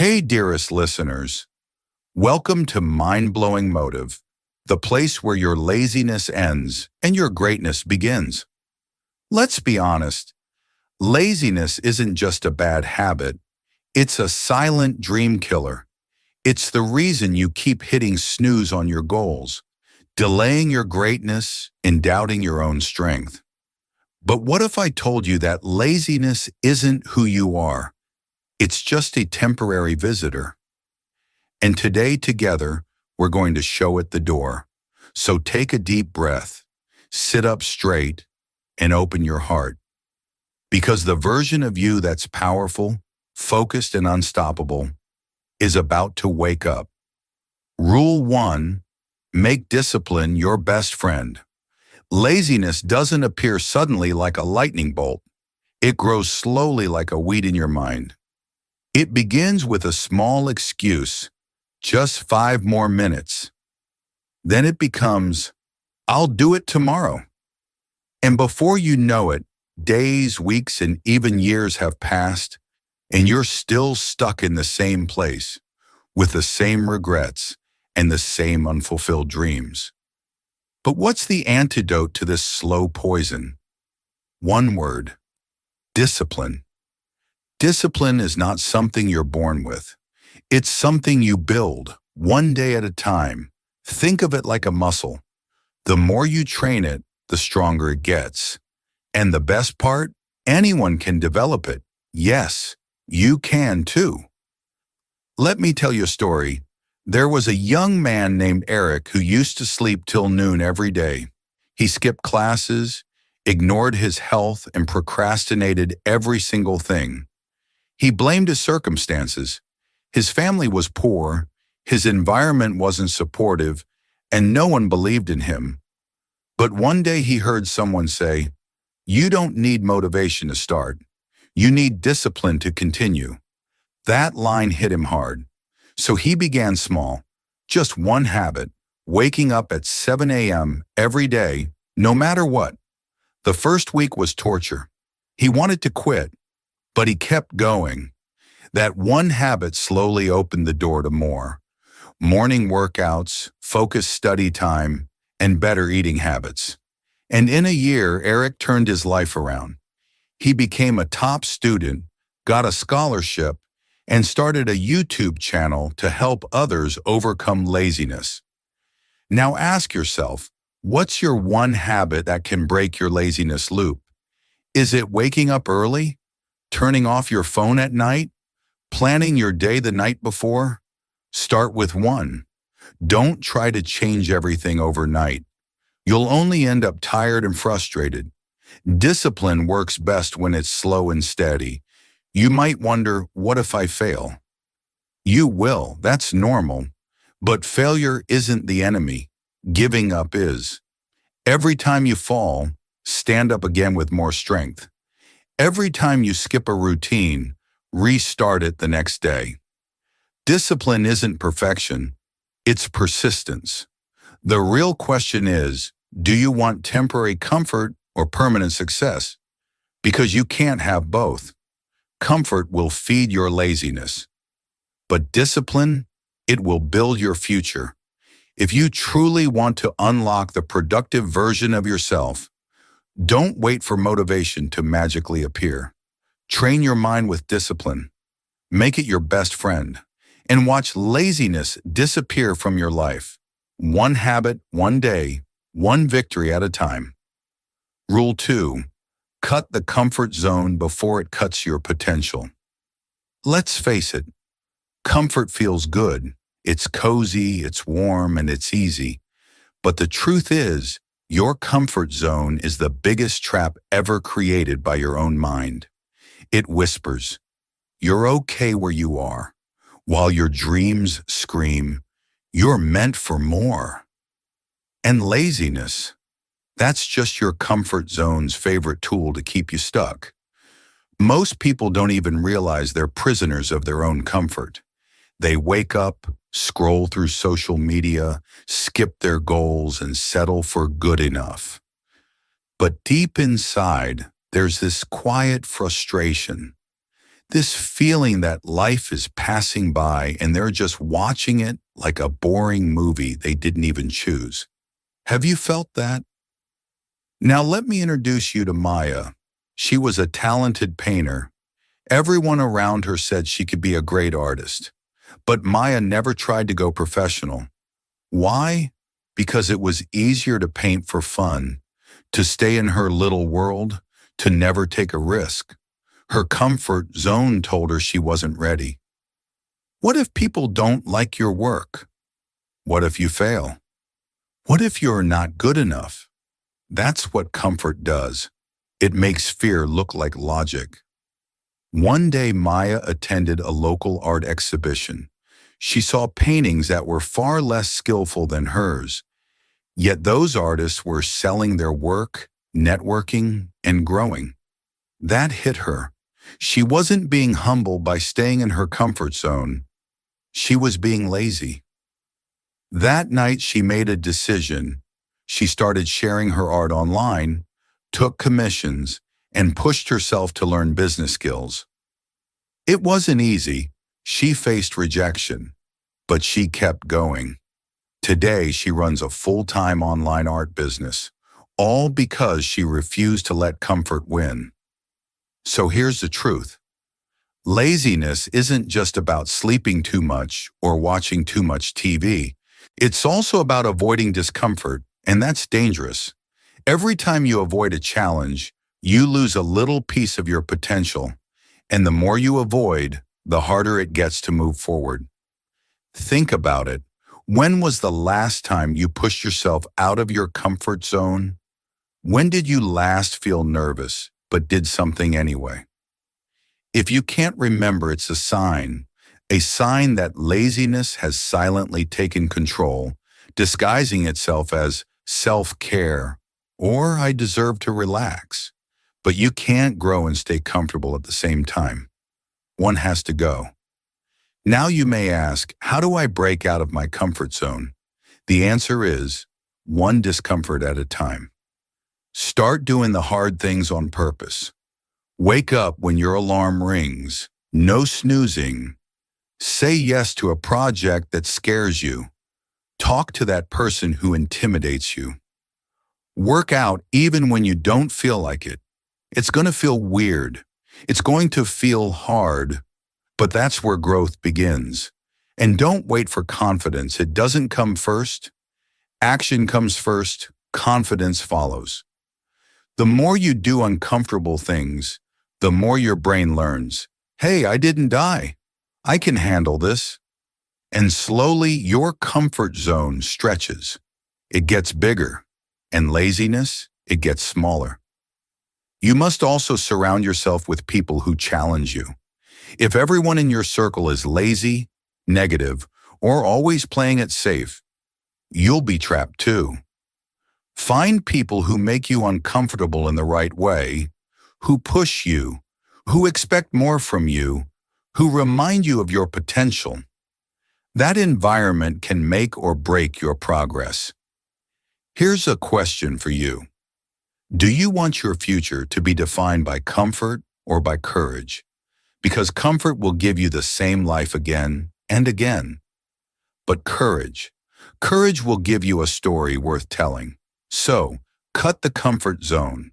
Hey, dearest listeners, welcome to Mind-Blowing Motive, the place where your laziness ends and your greatness begins. Let's be honest, laziness isn't just a bad habit, it's a silent dream killer. It's the reason you keep hitting snooze on your goals, delaying your greatness and doubting your own strength. But what if I told you that laziness isn't who you are? It's just a temporary visitor. And today together, we're going to show it the door. So take a deep breath, sit up straight, and open your heart. Because the version of you that's powerful, focused, and unstoppable is about to wake up. Rule 1, make discipline your best friend. Laziness doesn't appear suddenly like a lightning bolt. It grows slowly like a weed in your mind. It begins with a small excuse, just 5 more minutes. Then it becomes, I'll do it tomorrow. And before you know it, days, weeks, and even years have passed, and you're still stuck in the same place, with the same regrets and the same unfulfilled dreams. But what's the antidote to this slow poison? One word: discipline. Discipline is not something you're born with. It's something you build, one day at a time. Think of it like a muscle. The more you train it, the stronger it gets. And the best part? Anyone can develop it. Yes, you can too. Let me tell you a story. There was a young man named Eric who used to sleep till noon every day. He skipped classes, ignored his health, and procrastinated every single thing. He blamed his circumstances. His family was poor, his environment wasn't supportive, and no one believed in him. But one day he heard someone say, "You don't need motivation to start. You need discipline to continue." That line hit him hard. So he began small, just one habit, waking up at 7 a.m. every day, no matter what. The first week was torture. He wanted to quit, but he kept going. That one habit slowly opened the door to more. Morning workouts, focused study time, and better eating habits. And in a year, Eric turned his life around. He became a top student, got a scholarship, and started a YouTube channel to help others overcome laziness. Now ask yourself, what's your one habit that can break your laziness loop? Is it waking up early? Turning off your phone at night? Planning your day the night before? Start with one. Don't try to change everything overnight. You'll only end up tired and frustrated. Discipline works best when it's slow and steady. You might wonder, what if I fail? You will, that's normal. But failure isn't the enemy. Giving up is. Every time you fall, stand up again with more strength. Every time you skip a routine, restart it the next day. Discipline isn't perfection, it's persistence. The real question is, do you want temporary comfort or permanent success? Because you can't have both. Comfort will feed your laziness, but discipline, it will build your future. If you truly want to unlock the productive version of yourself, don't wait for motivation to magically appear. Train your mind with discipline. Make it your best friend. And watch laziness disappear from your life. One habit, one day, one victory at a time. Rule 2. Cut the comfort zone before it cuts your potential. Let's face it, comfort feels good. It's cozy, it's warm, and it's easy. But the truth is, your comfort zone is the biggest trap ever created by your own mind. It whispers, "You're okay where you are," while your dreams scream, "You're meant for more." And laziness, that's just your comfort zone's favorite tool to keep you stuck. Most people don't even realize they're prisoners of their own comfort. They wake up, scroll through social media, skip their goals, and settle for good enough. But deep inside, there's this quiet frustration. This feeling that life is passing by and they're just watching it like a boring movie they didn't even choose. Have you felt that? Now let me introduce you to Maya. She was a talented painter. Everyone around her said she could be a great artist. But Maya never tried to go professional. Why? Because it was easier to paint for fun, to stay in her little world, to never take a risk. Her comfort zone told her she wasn't ready. What if people don't like your work? What if you fail? What if you're not good enough? That's what comfort does. It makes fear look like logic. One day Maya attended a local art exhibition. She saw paintings that were far less skillful than hers, yet those artists were selling their work, networking, and growing. That hit her. She wasn't being humble by staying in her comfort zone. She was being lazy. That night she made a decision. She started sharing her art online, took commissions, and pushed herself to learn business skills. It wasn't easy. She faced rejection, but she kept going. Today she runs a full-time online art business, all because she refused to let comfort win. So here's the truth. Laziness isn't just about sleeping too much or watching too much TV. It's also about avoiding discomfort, and that's dangerous. Every time you avoid a challenge, you lose a little piece of your potential, and the more you avoid, the harder it gets to move forward. Think about it. When was the last time you pushed yourself out of your comfort zone? When did you last feel nervous, but did something anyway? If you can't remember, it's a sign that laziness has silently taken control, disguising itself as self-care, or I deserve to relax. But you can't grow and stay comfortable at the same time. One has to go. Now you may ask, how do I break out of my comfort zone? The answer is, one discomfort at a time. Start doing the hard things on purpose. Wake up when your alarm rings. No snoozing. Say yes to a project that scares you. Talk to that person who intimidates you. Work out even when you don't feel like it. It's going to feel weird. It's going to feel hard, but that's where growth begins. And don't wait for confidence. It doesn't come first. Action comes first. Confidence follows. The more you do uncomfortable things, the more your brain learns, hey, I didn't die. I can handle this. And slowly your comfort zone stretches. It gets bigger. And laziness, it gets smaller. You must also surround yourself with people who challenge you. If everyone in your circle is lazy, negative, or always playing it safe, you'll be trapped too. Find people who make you uncomfortable in the right way, who push you, who expect more from you, who remind you of your potential. That environment can make or break your progress. Here's a question for you. Do you want your future to be defined by comfort or by courage? Because comfort will give you the same life again and again. But courage will give you a story worth telling. So, cut the comfort zone.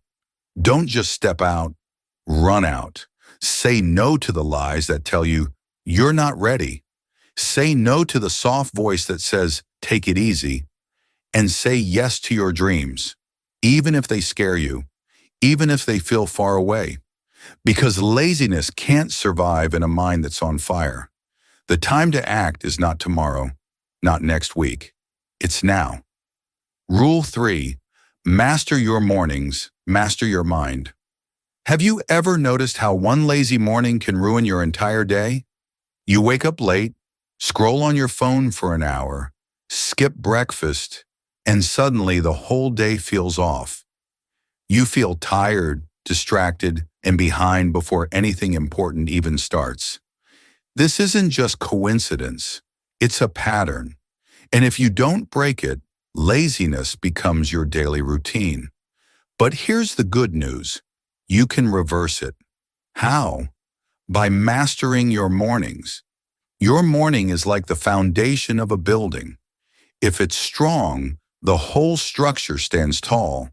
Don't just step out, run out. Say no to the lies that tell you you're not ready. Say no to the soft voice that says, take it easy. And say yes to your dreams, even if they scare you, even if they feel far away. Because laziness can't survive in a mind that's on fire. The time to act is not tomorrow, not next week. It's now. Rule 3, master your mornings, master your mind. Have you ever noticed how one lazy morning can ruin your entire day? You wake up late, scroll on your phone for an hour, skip breakfast, and suddenly the whole day feels off. You feel tired, distracted, and behind before anything important even starts. This isn't just coincidence, it's a pattern. And if you don't break it, laziness becomes your daily routine. But here's the good news. You can reverse it. How? By mastering your mornings. Your morning is like the foundation of a building. If it's strong, the whole structure stands tall.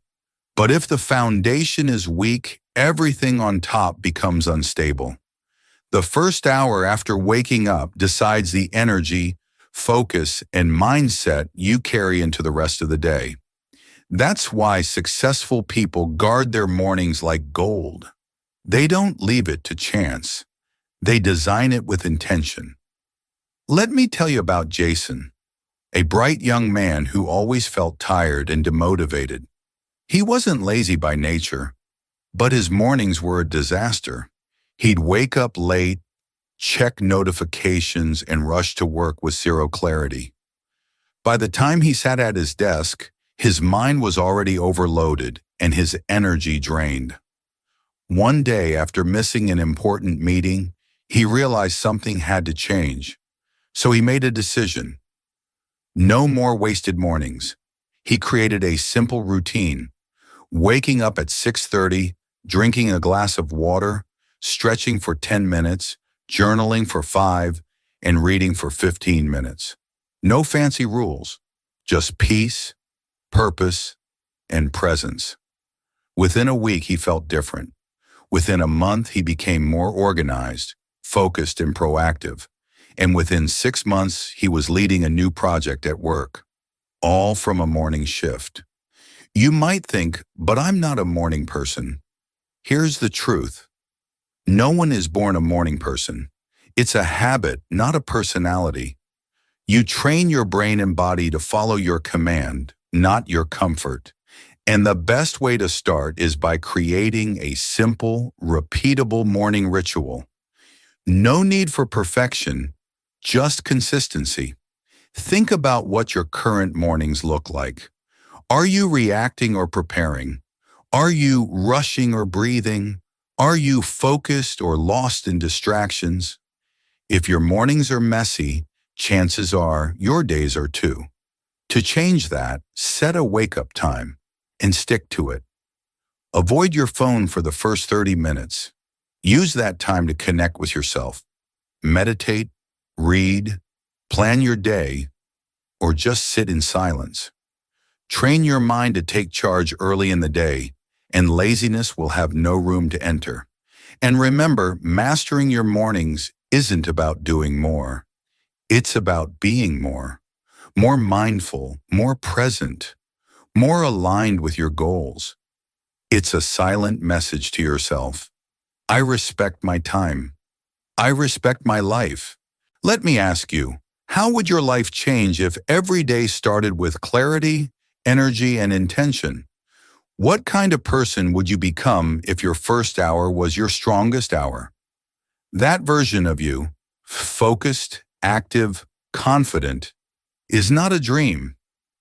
But if the foundation is weak, everything on top becomes unstable. The first hour after waking up decides the energy, focus, and mindset you carry into the rest of the day. That's why successful people guard their mornings like gold. They don't leave it to chance. They design it with intention. Let me tell you about Jason, a bright young man who always felt tired and demotivated. He wasn't lazy by nature, but his mornings were a disaster. He'd wake up late, check notifications, and rush to work with zero clarity. By the time he sat at his desk, his mind was already overloaded and his energy drained. One day, after missing an important meeting, he realized something had to change. So he made a decision. No more wasted mornings. He created a simple routine, waking up at 6:30, drinking a glass of water, stretching for 10 minutes, journaling for 5, and reading for 15 minutes. No fancy rules, just peace, purpose, and presence. Within a week, he felt different. Within a month, he became more organized, focused, and proactive. And within 6 months, he was leading a new project at work, all from a morning shift. You might think, but I'm not a morning person. Here's the truth. No one is born a morning person. It's a habit, not a personality. You train your brain and body to follow your command, not your comfort. And the best way to start is by creating a simple, repeatable morning ritual. No need for perfection, just consistency. Think about what your current mornings look like. Are you reacting or preparing? Are you rushing or breathing? Are you focused or lost in distractions? If your mornings are messy, chances are your days are too. To change that, set a wake-up time and stick to it. Avoid your phone for the first 30 minutes. Use that time to connect with yourself. Meditate, read, plan your day, or just sit in silence. Train your mind to take charge early in the day, and laziness will have no room to enter. And remember, mastering your mornings isn't about doing more. It's about being more mindful, more present, more aligned with your goals. It's a silent message to yourself. I respect my time. I respect my life. Let me ask you, how would your life change if every day started with clarity, energy, and intention? What kind of person would you become if your first hour was your strongest hour? That version of you, focused, active, confident, is not a dream.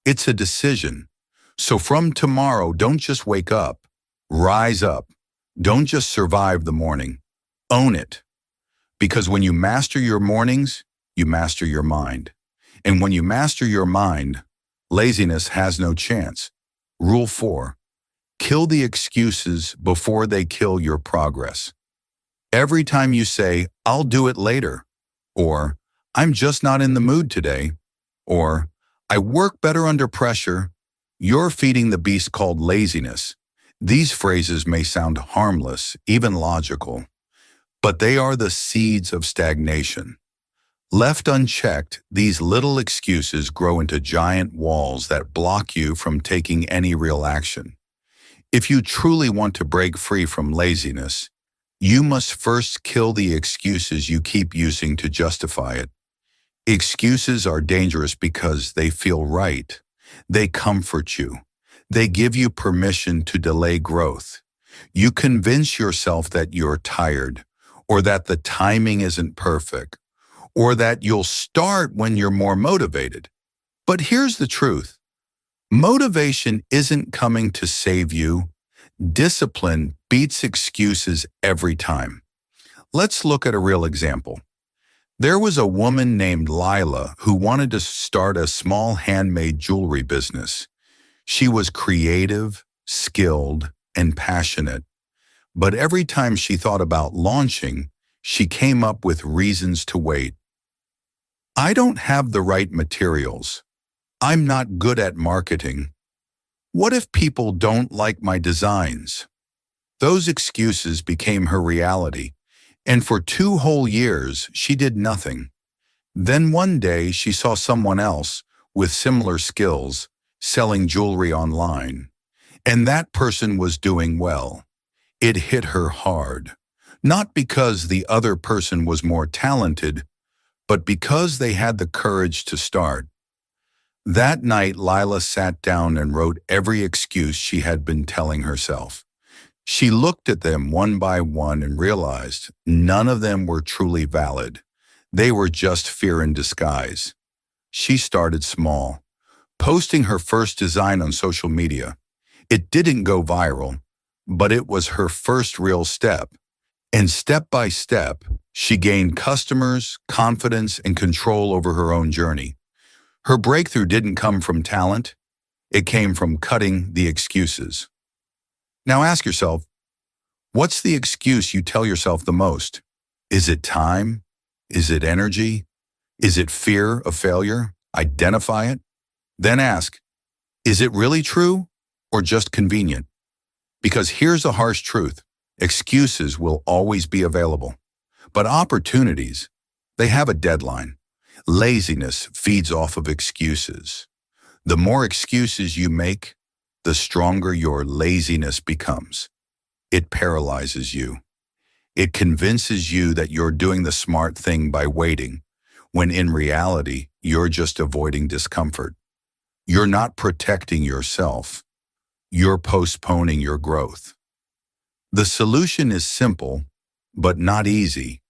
It's a decision. So from tomorrow, don't just wake up. Rise up. Don't just survive the morning. Own it. Because when you master your mornings, you master your mind. And when you master your mind, laziness has no chance. Rule 4. Kill the excuses before they kill your progress. Every time you say, I'll do it later, or I'm just not in the mood today, or I work better under pressure, you're feeding the beast called laziness. These phrases may sound harmless, even logical, but they are the seeds of stagnation. Left unchecked, these little excuses grow into giant walls that block you from taking any real action. If you truly want to break free from laziness, you must first kill the excuses you keep using to justify it. Excuses are dangerous because they feel right. They comfort you. They give you permission to delay growth. You convince yourself that you're tired, or that the timing isn't perfect, or that you'll start when you're more motivated. But here's the truth. Motivation isn't coming to save you. Discipline beats excuses every time. Let's look at a real example. There was a woman named Lila who wanted to start a small handmade jewelry business. She was creative, skilled, and passionate. But every time she thought about launching, She came up with reasons to wait. I don't have the right materials. I'm not good at marketing. What if people don't like my designs? Those excuses became her reality, and for 2 whole years she did nothing. Then one day she saw someone else with similar skills selling jewelry online, and that person was doing well. It hit her hard, not because the other person was more talented, but because they had the courage to start. That night, Lila sat down and wrote every excuse she had been telling herself. She looked at them one by one and realized none of them were truly valid. They were just fear in disguise. She started small, posting her first design on social media. It didn't go viral, but it was her first real step. And step by step, she gained customers, confidence, and control over her own journey. Her breakthrough didn't come from talent, it came from cutting the excuses. Now ask yourself, what's the excuse you tell yourself the most? Is it time? Is it energy? Is it fear of failure? Identify it. Then ask, is it really true or just convenient? Because here's the harsh truth. Excuses will always be available. But opportunities, they have a deadline. Laziness feeds off of excuses. The more excuses you make, the stronger your laziness becomes. It paralyzes you. It convinces you that you're doing the smart thing by waiting, when in reality, you're just avoiding discomfort. You're not protecting yourself. You're postponing your growth. The solution is simple, but not easy.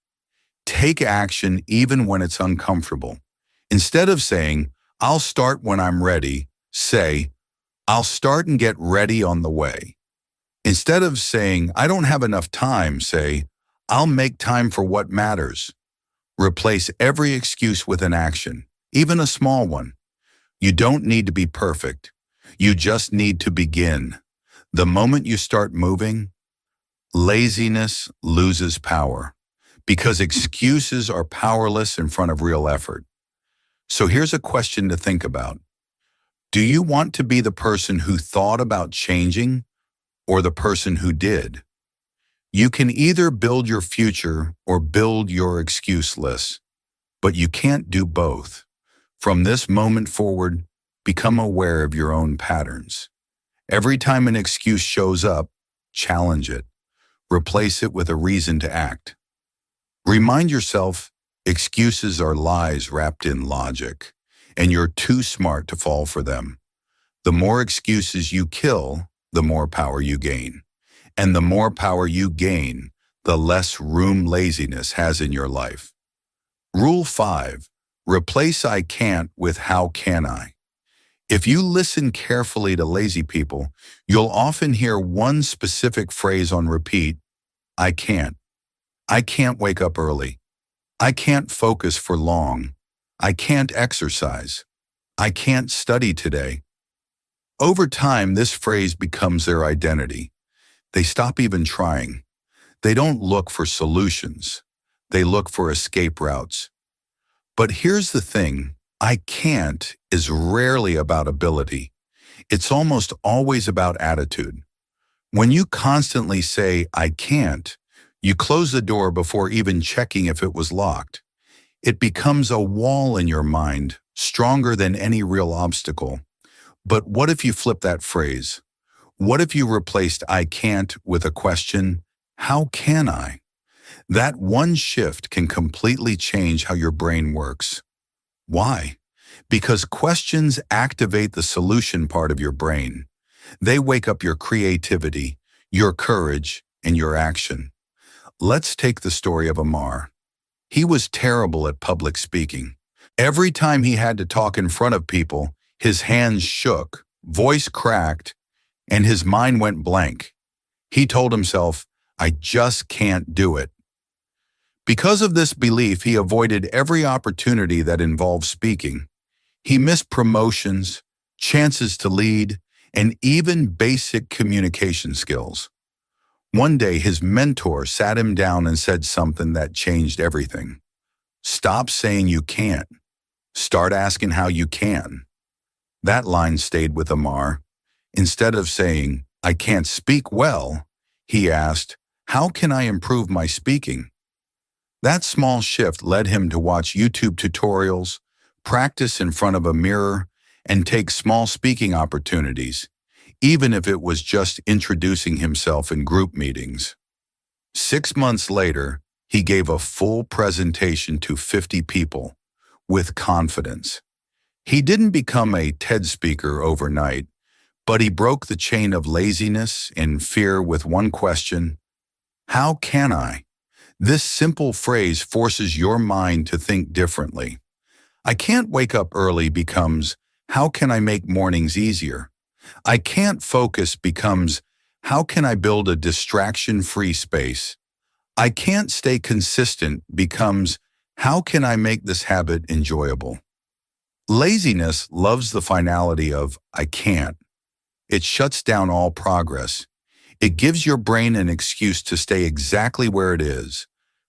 Take action even when it's uncomfortable. Instead of saying, I'll start when I'm ready, say, I'll start and get ready on the way. Instead of saying, I don't have enough time, say, I'll make time for what matters. Replace every excuse with an action, even a small one. You don't need to be perfect. You just need to begin. The moment you start moving, laziness loses power because excuses are powerless in front of real effort. So here's a question to think about. Do you want to be the person who thought about changing or the person who did? You can either build your future or build your excuse list, but you can't do both. From this moment forward, become aware of your own patterns. Every time an excuse shows up, challenge it. Replace it with a reason to act. Remind yourself, excuses are lies wrapped in logic, and you're too smart to fall for them. The more excuses you kill, the more power you gain. And the more power you gain, the less room laziness has in your life. Rule 5. Replace I can't with how can I. If you listen carefully to lazy people, you'll often hear one specific phrase on repeat, I can't. I can't wake up early. I can't focus for long. I can't exercise. I can't study today. Over time, this phrase becomes their identity. They stop even trying. They don't look for solutions. They look for escape routes. But here's the thing, I can't is rarely about ability. It's almost always about attitude. When you constantly say, I can't, you close the door before even checking if it was locked. It becomes a wall in your mind, stronger than any real obstacle. But what if you flip that phrase? What if you replaced I can't with a question, how can I? That one shift can completely change how your brain works. Why? Because questions activate the solution part of your brain. They wake up your creativity, your courage, and your action. Let's take the story of Amar. He was terrible at public speaking. Every time he had to talk in front of people, his hands shook, voice cracked, and his mind went blank. He told himself, I just can't do it. Because of this belief, he avoided every opportunity that involved speaking. He missed promotions, chances to lead, and even basic communication skills. One day, his mentor sat him down and said something that changed everything. Stop saying you can't. Start asking how you can. That line stayed with Amar. Instead of saying, I can't speak well, he asked, how can I improve my speaking? That small shift led him to watch YouTube tutorials, practice in front of a mirror, and take small speaking opportunities, even if it was just introducing himself in group meetings. 6 months later, he gave a full presentation to 50 people with confidence. He didn't become a TED speaker overnight, but he broke the chain of laziness and fear with one question: how can I? This simple phrase forces your mind to think differently. I can't wake up early becomes, how can I make mornings easier? I can't focus becomes, how can I build a distraction-free space? I can't stay consistent becomes, how can I make this habit enjoyable? Laziness loves the finality of I can't. It shuts down all progress. It gives your brain an excuse to stay exactly where it is,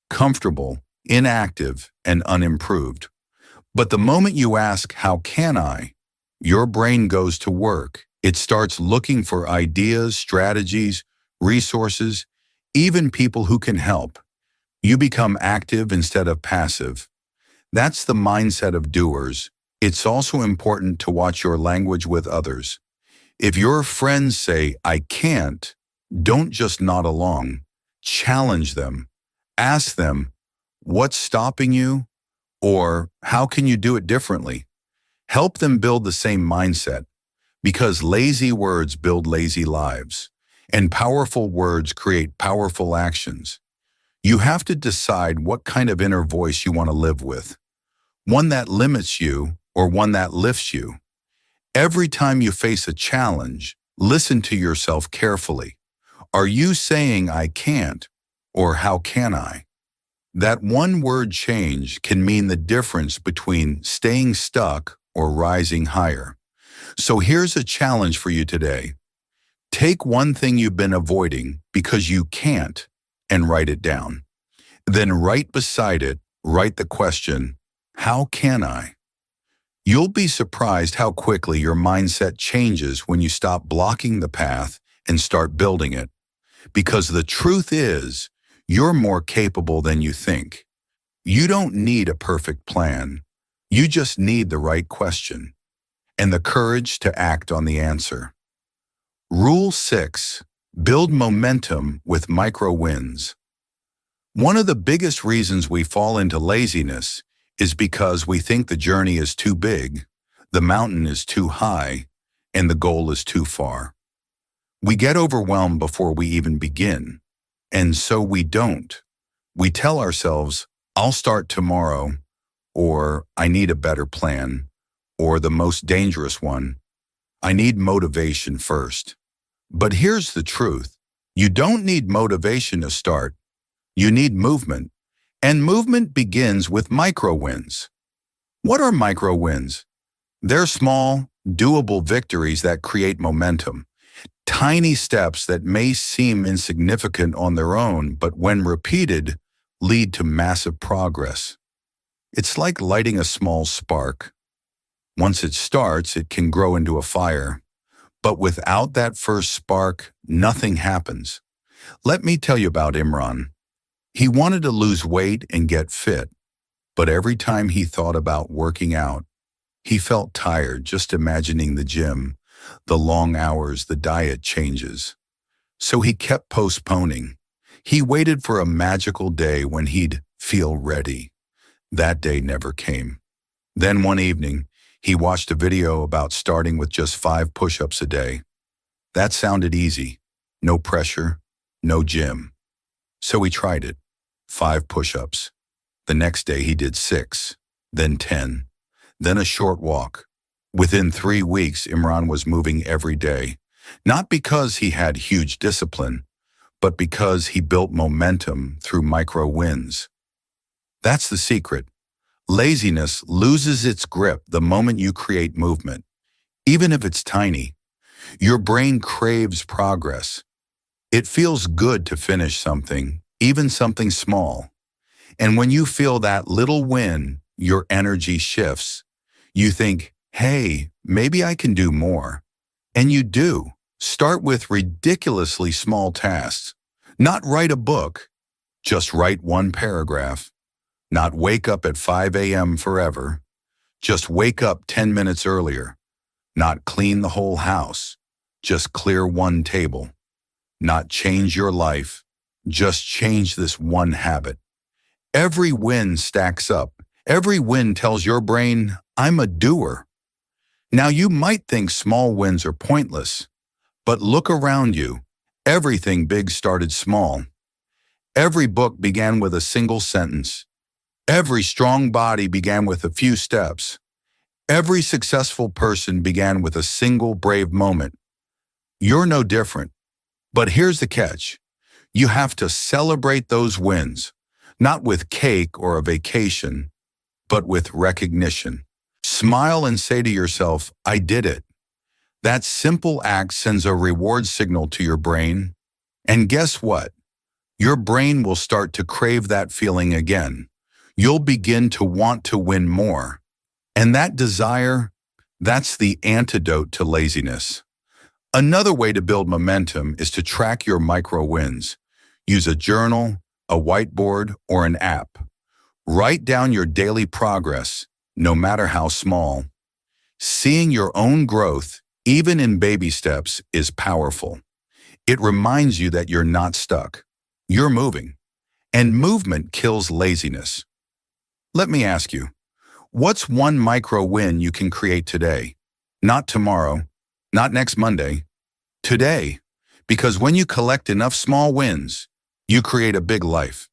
comfortable, inactive, and unimproved. But the moment you ask, how can I? Your brain goes to work. It starts looking for ideas, strategies, resources, even people who can help. You become active instead of passive. That's the mindset of doers. It's also important to watch your language with others. If your friends say, I can't, don't just nod along. Challenge them. Ask them, what's stopping you? Or how can you do it differently? Help them build the same mindset, because lazy words build lazy lives, and powerful words create powerful actions. You have to decide what kind of inner voice you want to live with, one that limits you or one that lifts you. Every time you face a challenge, listen to yourself carefully. Are you saying I can't, or how can I? That one word change can mean the difference between staying stuck or rising higher. So here's a challenge for you today. Take one thing you've been avoiding because you can't and write it down. Then right beside it, write the question, how can I? You'll be surprised how quickly your mindset changes when you stop blocking the path and start building it. Because the truth is, you're more capable than you think. You don't need a perfect plan. You just need the right question and the courage to act on the answer. Rule 6. Build momentum with micro wins. One of the biggest reasons we fall into laziness is because we think the journey is too big, the mountain is too high, and the goal is too far. We get overwhelmed before we even begin, and so we don't. We tell ourselves, I'll start tomorrow, or I need a better plan, or the most dangerous one, I need motivation first. But here's the truth. You don't need motivation to start. You need movement. And movement begins with micro wins. What are micro wins? They're small, doable victories that create momentum. Tiny steps that may seem insignificant on their own, but when repeated, lead to massive progress. It's like lighting a small spark. Once it starts, it can grow into a fire. But without that first spark, nothing happens. Let me tell you about Imran. He wanted to lose weight and get fit, but every time he thought about working out, he felt tired just imagining the gym, the long hours, the diet changes. So he kept postponing. He waited for a magical day when he'd feel ready. That day never came. Then one evening, he watched a video about starting with just 5 push-ups a day. That sounded easy. No pressure, no gym. So he tried it. 5 push-ups. The next day he did 6, then 10, then a short walk. Within 3 weeks, Imran was moving every day, not because he had huge discipline, but because he built momentum through micro wins. That's the secret. Laziness loses its grip the moment you create movement, even if it's tiny. Your brain craves progress. It feels good to finish something, even something small. And when you feel that little win, your energy shifts. You think, hey, maybe I can do more. And you do. Start with ridiculously small tasks. Not write a book, just write one paragraph. Not wake up at 5 a.m. forever. Just wake up 10 minutes earlier. Not clean the whole house. Just clear one table. Not change your life. Just change this one habit. Every win stacks up. Every win tells your brain, I'm a doer. Now you might think small wins are pointless, but look around you. Everything big started small. Every book began with a single sentence. Every strong body began with a few steps. Every successful person began with a single brave moment. You're no different. But here's the catch. You have to celebrate those wins, not with cake or a vacation, but with recognition. Smile and say to yourself, I did it. That simple act sends a reward signal to your brain. And guess what? Your brain will start to crave that feeling again. You'll begin to want to win more. And that desire, that's the antidote to laziness. Another way to build momentum is to track your micro wins. Use a journal, a whiteboard, or an app. Write down your daily progress, no matter how small. Seeing your own growth, even in baby steps, is powerful. It reminds you that you're not stuck. You're moving. And movement kills laziness. Let me ask you, what's one micro win you can create today? Not tomorrow, not next Monday, today. Because when you collect enough small wins, you create a big life.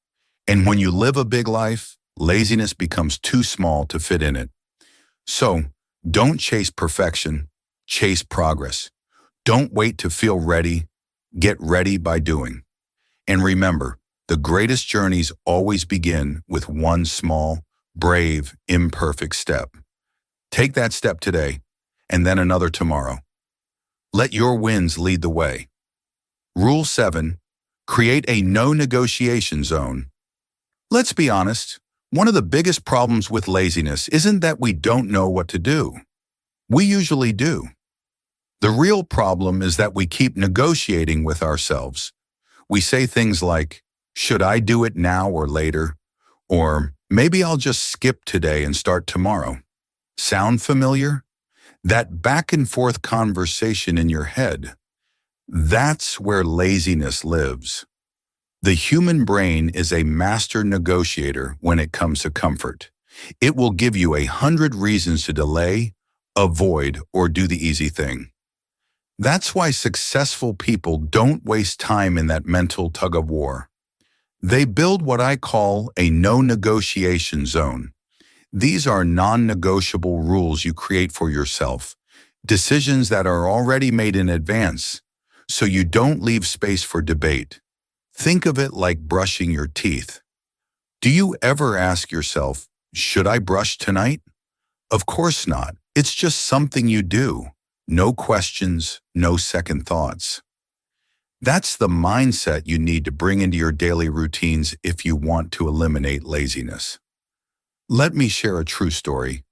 And when you live a big life, laziness becomes too small to fit in it. So, don't chase perfection, chase progress. Don't wait to feel ready, get ready by doing. And remember, the greatest journeys always begin with one small, brave, imperfect step. Take that step today, and then another tomorrow. Let your wins lead the way. Rule 7. Create a no-negotiation zone. Let's be honest, one of the biggest problems with laziness isn't that we don't know what to do. We usually do. The real problem is that we keep negotiating with ourselves. We say things like, should I do it now or later? Or maybe I'll just skip today and start tomorrow. Sound familiar? That back and forth conversation in your head. That's where laziness lives. The human brain is a master negotiator when it comes to comfort. It will give you 100 reasons to delay, avoid, or do the easy thing. That's why successful people don't waste time in that mental tug-of-war. They build what I call a no-negotiation zone. These are non-negotiable rules you create for yourself, decisions that are already made in advance, so you don't leave space for debate. Think of it like brushing your teeth. Do you ever ask yourself, should I brush tonight? Of course not. It's just something you do. No questions, no second thoughts. That's the mindset you need to bring into your daily routines if you want to eliminate laziness. Let me share a true story.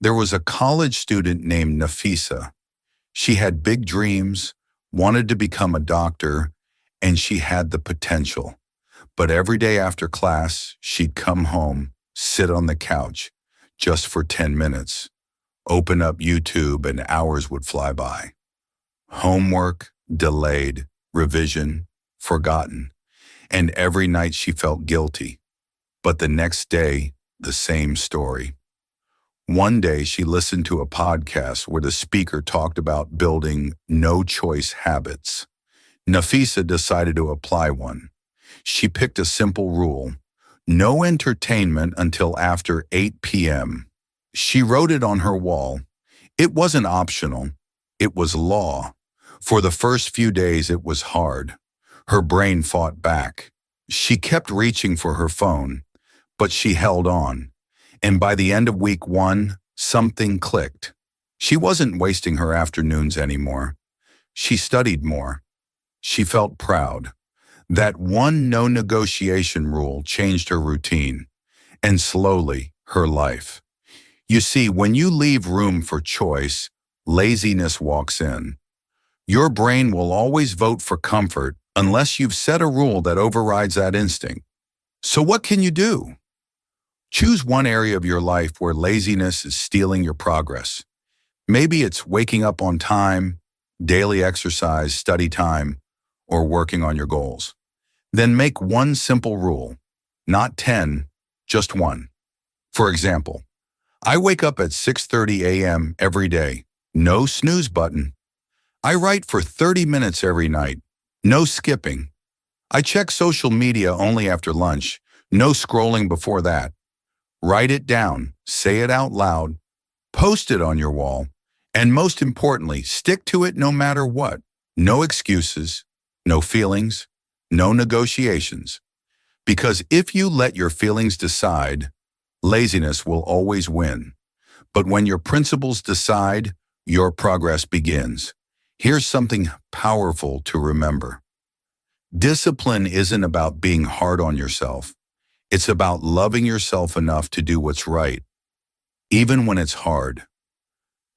There was a college student named Nafisa. She had big dreams, wanted to become a doctor, and she had the potential. But every day after class, she'd come home, sit on the couch, just for 10 minutes, open up YouTube, and hours would fly by. Homework, delayed, revision, forgotten, and every night she felt guilty. But the next day, the same story. One day she listened to a podcast where the speaker talked about building no-choice habits. Nafisa decided to apply one. She picked a simple rule: no entertainment until after 8 p.m. She wrote it on her wall. It wasn't optional. It was law. For the first few days, it was hard. Her brain fought back. She kept reaching for her phone, but she held on. And by the end of week 1, something clicked. She wasn't wasting her afternoons anymore. She studied more. She felt proud. That one no negotiation rule changed her routine, and slowly, her life. You see, when you leave room for choice, laziness walks in. Your brain will always vote for comfort unless you've set a rule that overrides that instinct. So what can you do? Choose one area of your life where laziness is stealing your progress. Maybe it's waking up on time, daily exercise, study time, or working on your goals. Then make one simple rule, not 10, just one. For example, I wake up at 6:30 a.m. every day, no snooze button. I write for 30 minutes every night, no skipping. I check social media only after lunch, no scrolling before that. Write it down, say it out loud, post it on your wall, and most importantly, stick to it no matter what. No excuses, no feelings, no negotiations. Because if you let your feelings decide, laziness will always win. But when your principles decide, your progress begins. Here's something powerful to remember. Discipline isn't about being hard on yourself. It's about loving yourself enough to do what's right, even when it's hard.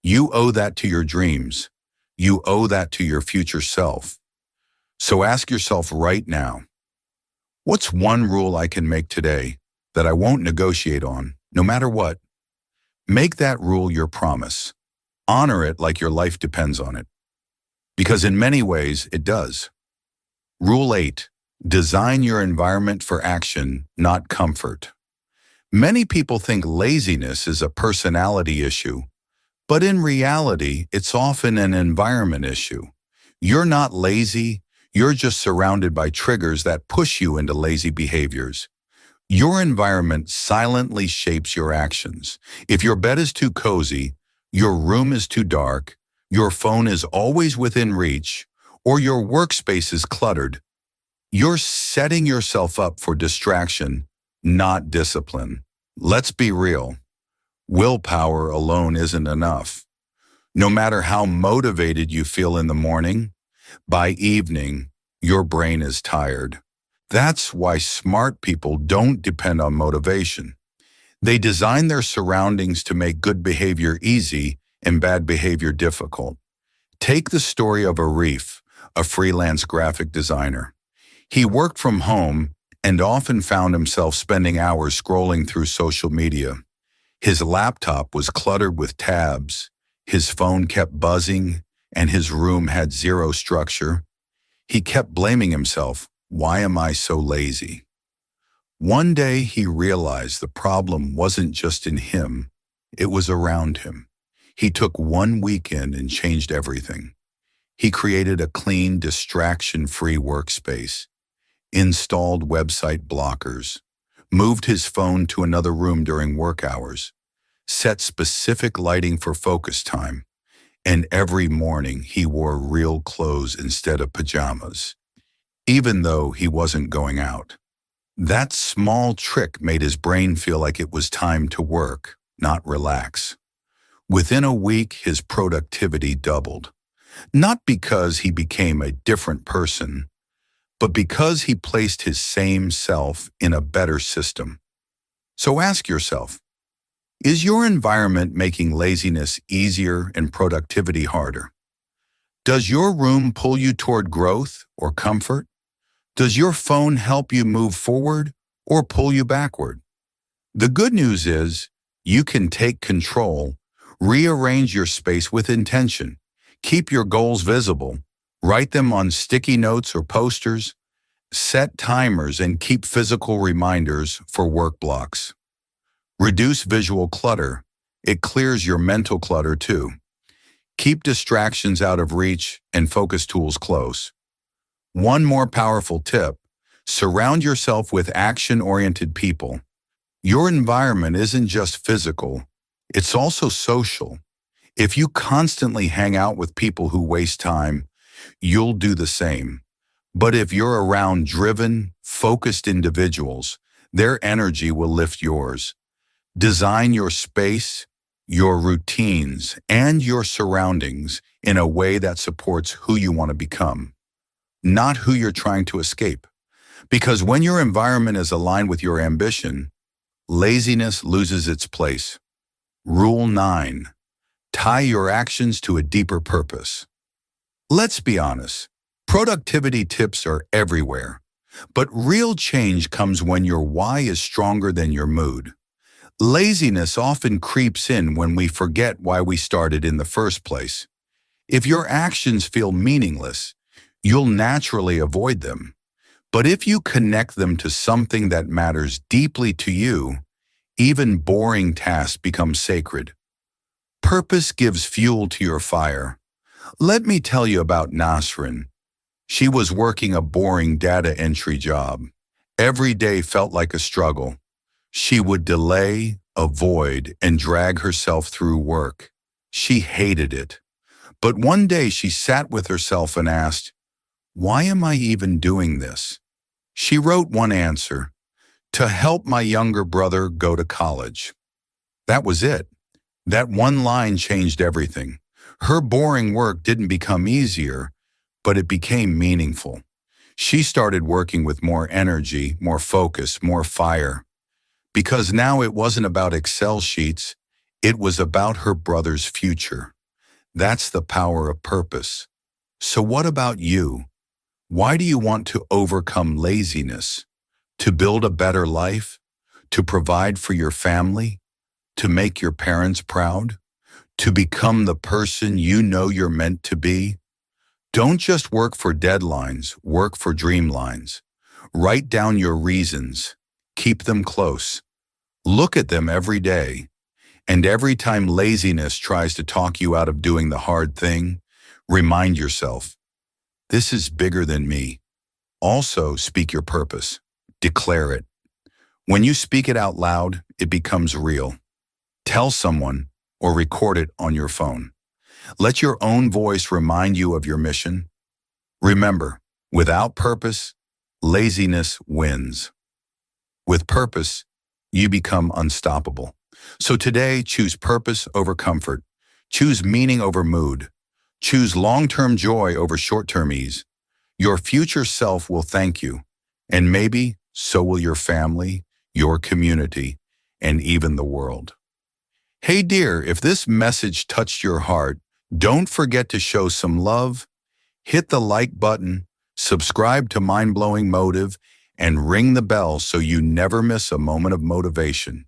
You owe that to your dreams. You owe that to your future self. So ask yourself right now, what's one rule I can make today that I won't negotiate on, no matter what? Make that rule your promise. Honor it like your life depends on it. Because in many ways, it does. Rule 8. Design your environment for action, not comfort. Many people think laziness is a personality issue, but in reality, it's often an environment issue. You're not lazy, you're just surrounded by triggers that push you into lazy behaviors. Your environment silently shapes your actions. If your bed is too cozy, your room is too dark, your phone is always within reach, or your workspace is cluttered, you're setting yourself up for distraction, not discipline. Let's be real. Willpower alone isn't enough. No matter how motivated you feel in the morning, by evening, your brain is tired. That's why smart people don't depend on motivation. They design their surroundings to make good behavior easy and bad behavior difficult. Take the story of Arif, a freelance graphic designer. He worked from home and often found himself spending hours scrolling through social media. His laptop was cluttered with tabs, his phone kept buzzing, and his room had zero structure. He kept blaming himself, "Why am I so lazy?" One day he realized the problem wasn't just in him, it was around him. He took one weekend and changed everything. He created a clean, distraction-free workspace, installed website blockers, moved his phone to another room during work hours, set specific lighting for focus time, and every morning he wore real clothes instead of pajamas, even though he wasn't going out. That small trick made his brain feel like it was time to work, not relax. Within a week, his productivity doubled. Not because he became a different person, but because he placed his same self in a better system. So ask yourself, is your environment making laziness easier and productivity harder? Does your room pull you toward growth or comfort? Does your phone help you move forward or pull you backward? The good news is you can take control, rearrange your space with intention, keep your goals visible, write them on sticky notes or posters, set timers and keep physical reminders for work blocks. Reduce visual clutter. It clears your mental clutter too. Keep distractions out of reach and focus tools close. One more powerful tip: surround yourself with action-oriented people. Your environment isn't just physical, it's also social. If you constantly hang out with people who waste time, you'll do the same. But if you're around driven, focused individuals, their energy will lift yours. Design your space, your routines, and your surroundings in a way that supports who you want to become. not who you're trying to escape. Because when your environment is aligned with your ambition, laziness loses its place. Rule 9. Tie your actions to a deeper purpose. Let's be honest. Productivity tips are everywhere. But real change comes when your why is stronger than your mood. Laziness often creeps in when we forget why we started in the first place. If your actions feel meaningless, you'll naturally avoid them. But if you connect them to something that matters deeply to you, even boring tasks become sacred. Purpose gives fuel to your fire. Let me tell you about Nasrin. She was working a boring data entry job. Every day felt like a struggle. She would delay, avoid, and drag herself through work. She hated it. But one day she sat with herself and asked, "Why am I even doing this?" She wrote one answer: "To help my younger brother go to college." That was it. That one line changed everything. Her boring work didn't become easier, but it became meaningful. She started working with more energy, more focus, more fire. Because now it wasn't about Excel sheets, it was about her brother's future. That's the power of purpose. So what about you? Why do you want to overcome laziness? To build a better life? To provide for your family? To make your parents proud? To become the person you know you're meant to be? Don't just work for deadlines, work for dreamlines. Write down your reasons. Keep them close. Look at them every day. And every time laziness tries to talk you out of doing the hard thing, remind yourself, this is bigger than me. Also, speak your purpose. Declare it. When you speak it out loud, it becomes real. Tell someone or record it on your phone. Let your own voice remind you of your mission. Remember, without purpose, laziness wins. With purpose, you become unstoppable. So today, choose purpose over comfort. Choose meaning over mood. Choose long-term joy over short-term ease. Your future self will thank you, and maybe so will your family, your community, and even the world. Hey dear, if this message touched your heart, don't forget to show some love, hit the like button, subscribe to Mind Blowing Motive, and ring the bell so you never miss a moment of motivation.